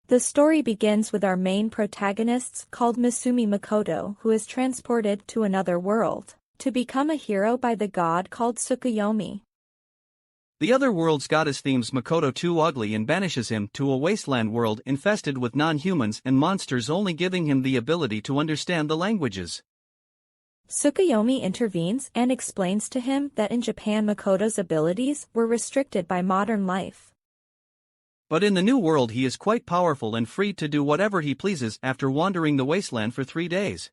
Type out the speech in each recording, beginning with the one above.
The story begins with our main protagonists called Misumi Makoto, who is transported to another world to become a hero by the god called Tsukimichi. The other world's goddess deems Makoto too ugly and banishes him to a wasteland world infested with non-humans and monsters, only giving him the ability to understand the languages. Tsukimichi intervenes and explains to him that in Japan Makoto's abilities were restricted by modern life. But in the new world he is quite powerful and free to do whatever he pleases after wandering the wasteland for 3 days.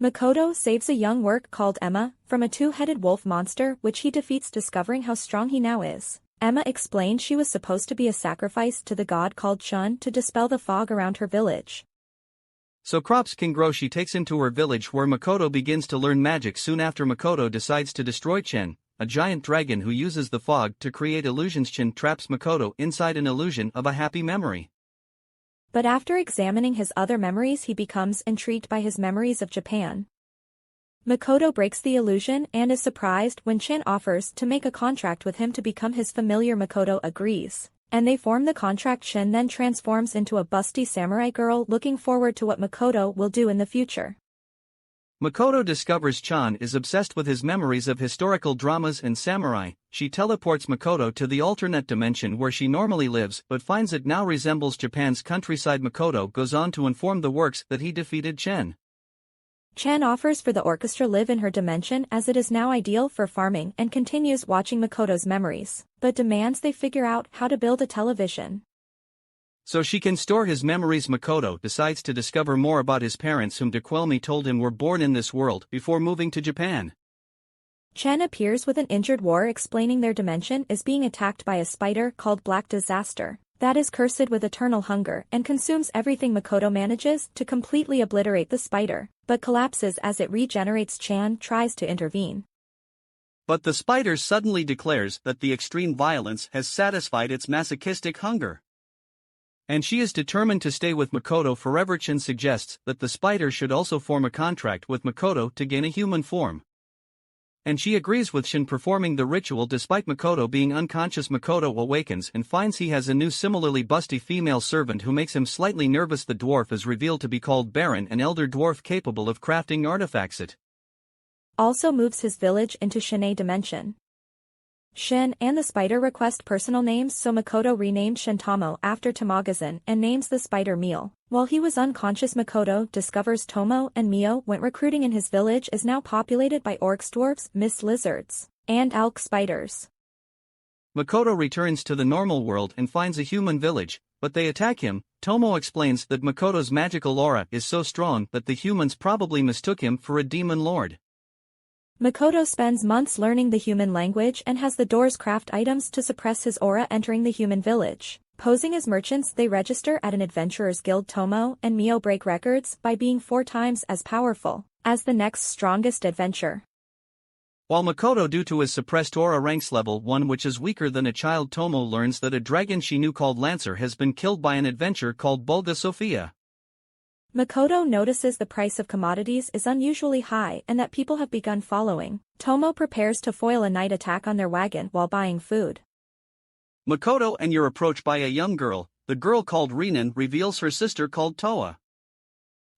Makoto saves a young work called Emma from a two-headed wolf monster which he defeats, discovering how strong he now is. Emma explained she was supposed to be a sacrifice to the god called Chun to dispel the fog around her village. So crops can grow. She takes him to her village where Makoto begins to learn magic. Soon after, Makoto decides to destroy Chen, a giant dragon who uses the fog to create illusions. Chen traps Makoto inside an illusion of a happy memory. But after examining his other memories, he becomes intrigued by his memories of Japan. Makoto breaks the illusion and is surprised when Chen offers to make a contract with him to become his familiar. Makoto agrees, and they form the contract. Chen then transforms into a busty samurai girl, looking forward to what Makoto will do in the future. Makoto discovers Chan is obsessed with his memories of historical dramas and samurai. She teleports Makoto to the alternate dimension where she normally lives but finds it now resembles Japan's countryside. Makoto goes on to inform the works that he defeated Chen. Chen offers for the orchestra live in her dimension as it is now ideal for farming, and continues watching Makoto's memories, but demands they figure out how to build a television so she can store his memories. Makoto decides to discover more about his parents, whom Dequelmi told him were born in this world, before moving to Japan. Chen appears with an injured war, explaining their dimension is being attacked by a spider called Black Disaster that is cursed with eternal hunger and consumes everything. Makoto manages to completely obliterate the spider, but collapses as it regenerates. Chen tries to intervene, but the spider suddenly declares that the extreme violence has satisfied its masochistic hunger, and she is determined to stay with Makoto forever. Chen suggests that the spider should also form a contract with Makoto to gain a human form, and she agrees with Chen performing the ritual despite Makoto being unconscious. Makoto awakens and finds he has a new similarly busty female servant who makes him slightly nervous. The dwarf is revealed to be called Baron, an elder dwarf capable of crafting artifacts. It also moves his village into Shin'e dimension. Shin and the spider request personal names, so Makoto renamed Shintamo after Tamagazan and names the spider Meal. While he was unconscious, Makoto discovers Tomo and Mio went recruiting, and his village is now populated by orcs, dwarves, mist lizards, and alk spiders. Makoto returns to the normal world and finds a human village, but they attack him. Tomo explains that Makoto's magical aura is so strong that the humans probably mistook him for a demon lord. Makoto spends months learning the human language and has the doors craft items to suppress his aura entering the human village. Posing as merchants, they register at an adventurers guild. Tomo and Mio break records by being 4 times as powerful as the next strongest adventurer. While Makoto, due to his suppressed aura, ranks level 1, which is weaker than a child. Tomo learns that a dragon she knew called Lancer has been killed by an adventurer called Bulga Sophia. Makoto notices the price of commodities is unusually high and that people have begun following. Tomo prepares to foil a night attack on their wagon while buying food. Makoto and you're approached by a young girl. The girl called Rinan reveals her sister called Toa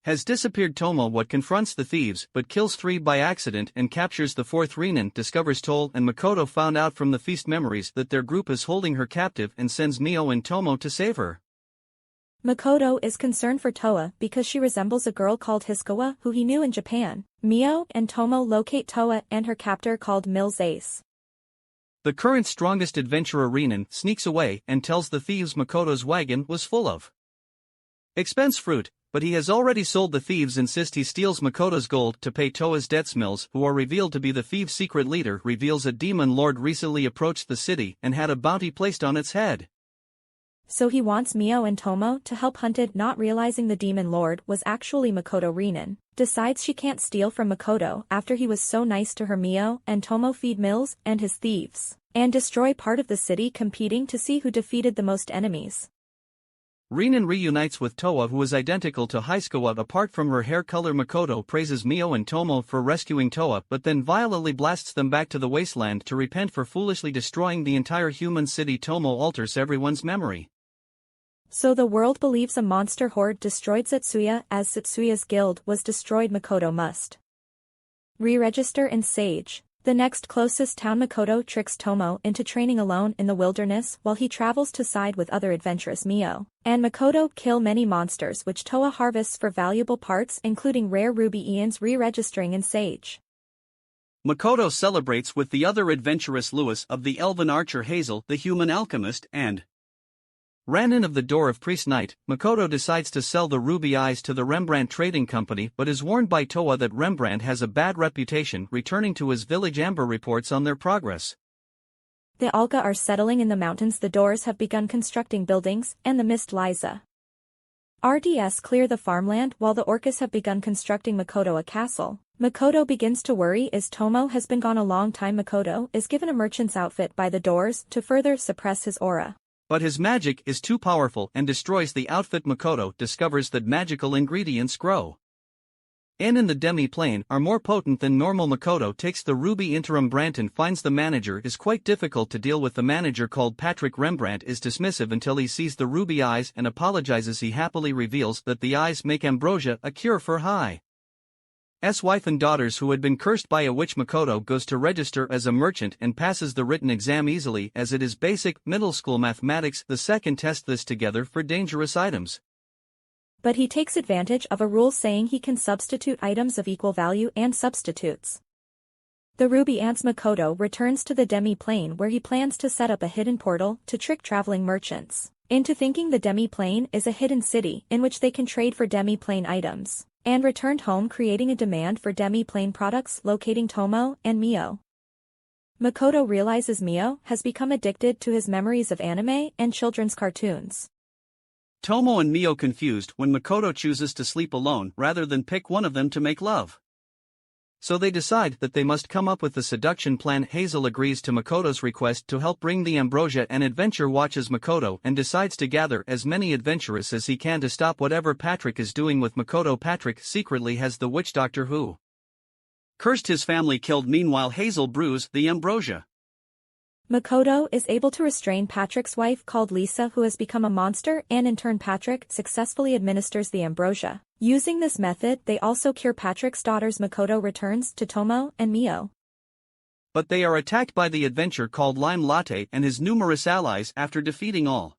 has disappeared. Tomo what confronts the thieves but kills 3 by accident and captures the 4th. Rinan discovers Toll and Makoto found out from the feast memories that their group is holding her captive and sends Mio and Tomo to save her. Makoto is concerned for Toa because she resembles a girl called Hiskawa who he knew in Japan. Mio and Tomo locate Toa and her captor called Mills Ace. The current strongest adventurer Rinan sneaks away and tells the thieves Makoto's wagon was full of expense fruit, but he has already sold. The thieves insist he steals Makoto's gold to pay Toa's debts. Mills, who are revealed to be the thieves' secret leader, reveals a demon lord recently approached the city and had a bounty placed on its head. So he wants Mio and Tomo to help hunt it. Not realizing the demon lord was actually Makoto, Rinan decides she can't steal from Makoto after he was so nice to her. Mio and Tomo feed Mills and his thieves and destroy part of the city, competing to see who defeated the most enemies. Rinan reunites with Toa, who is identical to Hiskawa apart from her hair color. Makoto praises Mio and Tomo for rescuing Toa but then violently blasts them back to the wasteland to repent for foolishly destroying the entire human city. Tomo alters everyone's memory. So the world believes a monster horde destroyed Setsuya. As Setsuya's guild was destroyed, Makoto must re-register in Sage. The next closest town. Makoto tricks Tomo into training alone in the wilderness while he travels to side with other adventurous Mio and Makoto kill many monsters which Toa harvests for valuable parts including rare ruby eons. Re-registering in Sage, Makoto celebrates with the other adventurous Lewis of the Elven Archer, Hazel the human alchemist, and Ranon of the Door of Priest Knight. Makoto decides to sell the ruby eyes to the Rembrandt Trading Company but is warned by Toa that Rembrandt has a bad reputation. Returning to his village, Amber reports on their progress. The Alga are settling in the mountains. The Doors have begun constructing buildings, and the Mist Liza RDS clear the farmland while the Orcas have begun constructing Makoto a castle. Makoto begins to worry as Tomo has been gone a long time. Makoto is given a merchant's outfit by the Doors to further suppress his aura. But his magic is too powerful and destroys the outfit. Makoto discovers that magical ingredients grow in the demi-plane are more potent than normal. Makoto takes the ruby interim. Branton finds the manager is quite difficult to deal with. The manager, called Patrick Rembrandt, is dismissive until he sees the ruby eyes and apologizes. He happily reveals that the eyes make ambrosia, a cure for high wife and daughters who had been cursed by a witch. Makoto goes to register as a merchant and passes the written exam easily as it is basic middle school mathematics. The second test this together for dangerous items. But he takes advantage of a rule saying he can substitute items of equal value and substitutes the ruby ants. Makoto returns to the demi-plane where he plans to set up a hidden portal to trick traveling merchants into thinking the demi-plane is a hidden city in which they can trade for demi-plane items, and returned home creating a demand for demi-plane products. Locating Tomo and Mio, Makoto realizes Mio has become addicted to his memories of anime and children's cartoons. Tomo and Mio confused when Makoto chooses to sleep alone rather than pick one of them to make love. So they decide that they must come up with the seduction plan. Hazel agrees to Makoto's request to help bring the ambrosia. An adventure watches Makoto and decides to gather as many adventurers as he can to stop whatever Patrick is doing with Makoto. Patrick secretly has the witch doctor who cursed his family killed. Meanwhile, Hazel brews the ambrosia. Makoto is able to restrain Patrick's wife, called Lisa, who has become a monster, and in turn Patrick successfully administers the ambrosia. Using this method, they also cure Patrick's daughters. Makoto returns to Tomo and Mio, but they are attacked by the adventurer called Lime Latte and his numerous allies. After defeating all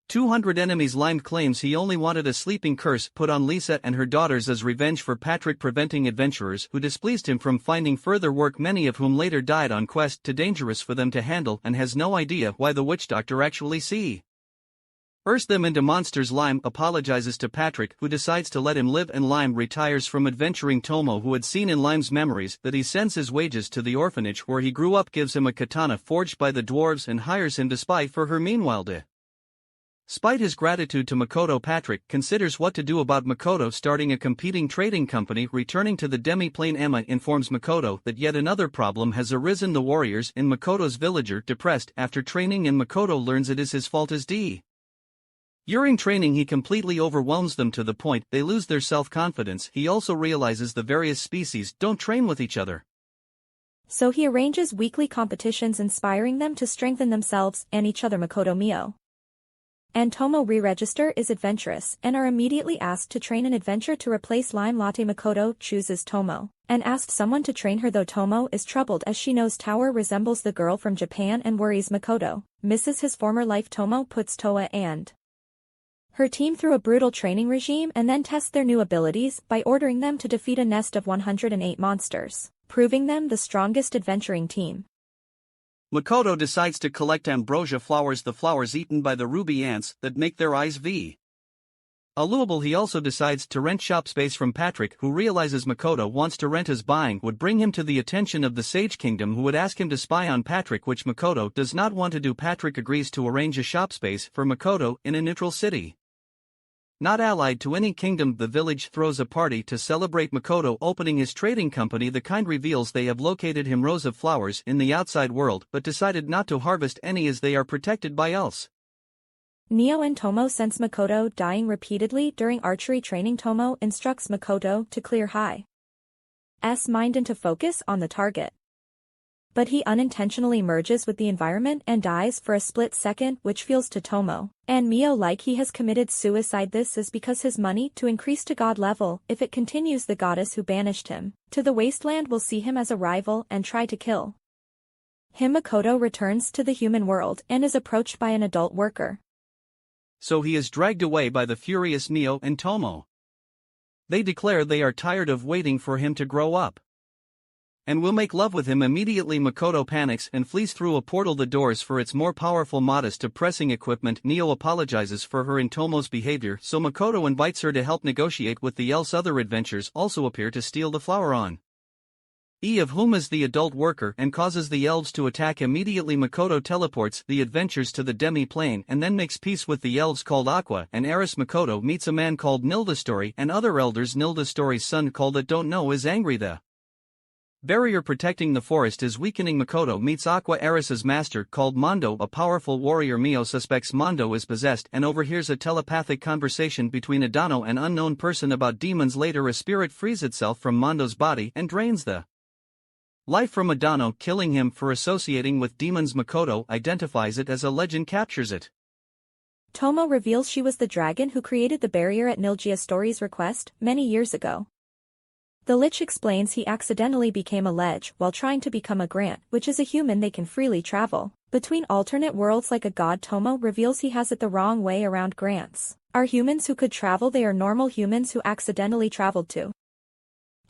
200 enemies, Lime claims he only wanted a sleeping curse put on Lisa and her daughters as revenge for Patrick preventing adventurers who displeased him from finding further work, many of whom later died on quest too dangerous for them to handle, and has no idea why the witch doctor actually burst them into monsters. Lime apologizes to Patrick, who decides to let him live, and Lime retires from adventuring. Tomo, who had seen in Lime's memories that he sends his wages to the orphanage where he grew up, gives him a katana forged by the dwarves and hires him to spy for her. Meanwhile, despite his gratitude to Makoto, Patrick considers what to do about Makoto starting a competing trading company. Returning to the demi-plane, Emma informs Makoto that yet another problem has arisen. The warriors in Makoto's village are depressed after training, and Makoto learns it is his fault as during training he completely overwhelms them to the point they lose their self-confidence. He also realizes the various species don't train with each other, so he arranges weekly competitions inspiring them to strengthen themselves and each other. Makoto, Mio, and Tomo re-register is adventurous and are immediately asked to train an adventure to replace Lime Latte. Makoto chooses Tomo and asks someone to train her, though Tomo is troubled as she knows Tower resembles the girl from Japan and worries Makoto misses his former life. Tomo puts Toa and her team through a brutal training regime and then tests their new abilities by ordering them to defeat a nest of 108 monsters, proving them the strongest adventuring team. Makoto decides to collect ambrosia flowers, the flowers eaten by the ruby ants that make their eyes valuable. He also decides to rent shop space from Patrick, who realizes Makoto wants to rent, as buying would bring him to the attention of the Sage Kingdom, who would ask him to spy on Patrick, which Makoto does not want to do. Patrick agrees to arrange a shop space for Makoto in a neutral city not allied to any kingdom. The village throws a party to celebrate Makoto opening his trading company. The kind reveals they have located him rows of flowers in the outside world but decided not to harvest any as they are protected by else. Mio and Tomo sense Makoto dying repeatedly during archery training. Tomo instructs Makoto to clear High's mind and to focus on the target. But he unintentionally merges with the environment and dies for a split second, which feels to Tomo and Mio like he has committed suicide. This is because his money to increase to god level. If it continues, the goddess who banished him to the wasteland will see him as a rival and try to kill him. Makoto returns to the human world and is approached by an adult worker. So he is dragged away by the furious Mio and Tomo. They declare they are tired of waiting for him to grow up and will make love with him immediately. Makoto panics and flees through a portal. The doors for its more powerful modest depressing equipment. Mio apologizes for her and Tomo's behavior, so Makoto invites her to help negotiate with the else. Other adventurers also appear to steal the flower on of whom is the adult worker and causes the elves to attack immediately. Makoto teleports the adventurers to the demi-plane and then makes peace with the elves called Aqua and Eris. Makoto meets a man called Nildastory and other elders. Nildastory's son called that don't know is angry. The barrier protecting the forest is weakening. Makoto meets Aqua Eris's master called Mondo, a powerful warrior. Mio suspects Mondo is possessed and overhears a telepathic conversation between Adano and unknown person about demons. Later a spirit frees itself from Mondo's body and drains the life from Adano, killing him for associating with demons. Makoto identifies it as a legend, captures it. Tomo reveals she was the dragon who created the barrier at Nildastory's request many years ago. The Lich explains he accidentally became a ledge while trying to become a grant, which is a human. They can freely travel between alternate worlds like a god. Tomo reveals he has it the wrong way around. Grants are humans who could travel. They are normal humans who accidentally traveled to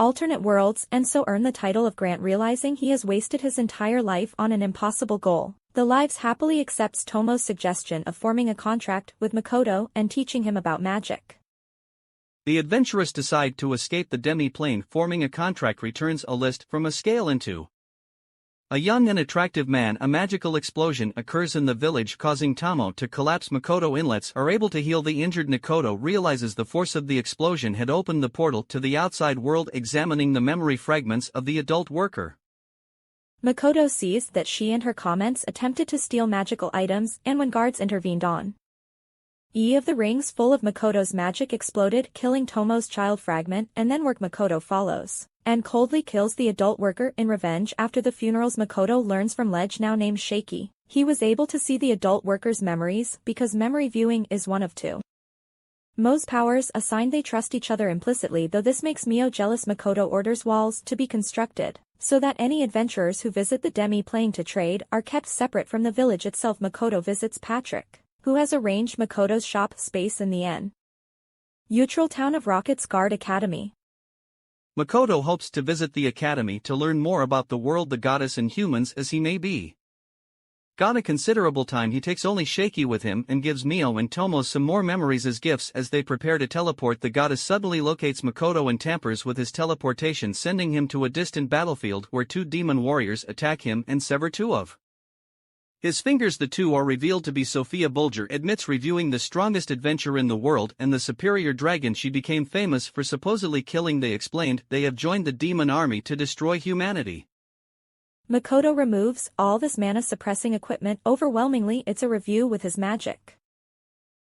alternate worlds and so earn the title of grant. Realizing he has wasted his entire life on an impossible goal, the Lives happily accepts Tomo's suggestion of forming a contract with Makoto and teaching him about magic. The adventurers decide to escape the demi-plane. Forming a contract returns a list from a scale into a young and attractive man. A magical explosion occurs in the village, causing Tomo to collapse. Makoto inlets are able to heal the injured. Makoto realizes the force of the explosion had opened the portal to the outside world. Examining the memory fragments of the adult worker, Makoto sees that she and her comments attempted to steal magical items, and when guards intervened on of the rings full of Makoto's magic exploded, killing Tomo's child fragment, and then Makoto follows and coldly kills the adult worker in revenge. After the funerals, Makoto learns from Ledge, now named Shaky, he was able to see the adult worker's memories because memory viewing is one of Mo's powers. A sign they trust each other implicitly, though this makes Mio jealous. Makoto orders walls to be constructed so that any adventurers who visit the demi-plane to trade are kept separate from the village itself. Makoto visits Patrick, who has arranged Makoto's shop space in the neutral town of Rocket's Guard Academy. Makoto hopes to visit the academy to learn more about the world, the goddess, and humans as he may be gone a considerable time. He takes only Shaky with him and gives Mio and Tomo some more memories as gifts. As they prepare to teleport, the goddess suddenly locates Makoto and tampers with his teleportation, sending him to a distant battlefield where two demon warriors attack him and sever two of his fingers. The two are revealed to be Sophia. Bulger admits reviewing the strongest adventurer in the world and the superior dragon she became famous for supposedly killing. They explained they have joined the demon army to destroy humanity. Makoto removes all this mana-suppressing equipment. Overwhelmingly, it's a review with his magic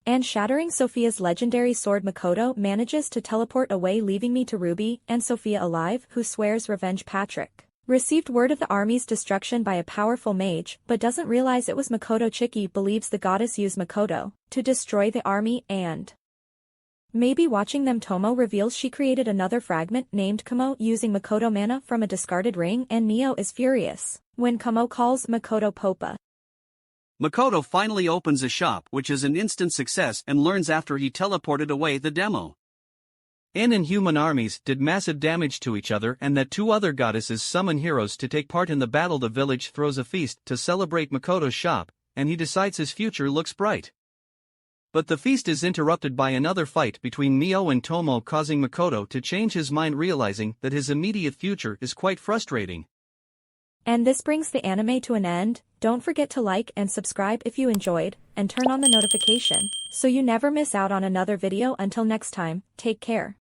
and shattering Sophia's legendary sword. Makoto manages to teleport away, leaving me to Ruby and Sophia alive, who swears revenge. Patrick received word of the army's destruction by a powerful mage, but doesn't realize it was Makoto. Chiki believes the goddess used Makoto to destroy the army and maybe watching them. Tomo reveals she created another fragment named Kamo using Makoto mana from a discarded ring, and Neo is furious when Kamo calls Makoto Popa. Makoto finally opens a shop, which is an instant success, and learns after he teleported away the demo and inhuman armies did massive damage to each other, and that two other goddesses summon heroes to take part in the battle. The village throws a feast to celebrate Makoto's shop, and he decides his future looks bright. But the feast is interrupted by another fight between Mio and Tomo, causing Makoto to change his mind, realizing that his immediate future is quite frustrating. And this brings the anime to an end. Don't forget to like and subscribe if you enjoyed, and turn on the notification so you never miss out on another video. Until next time, take care.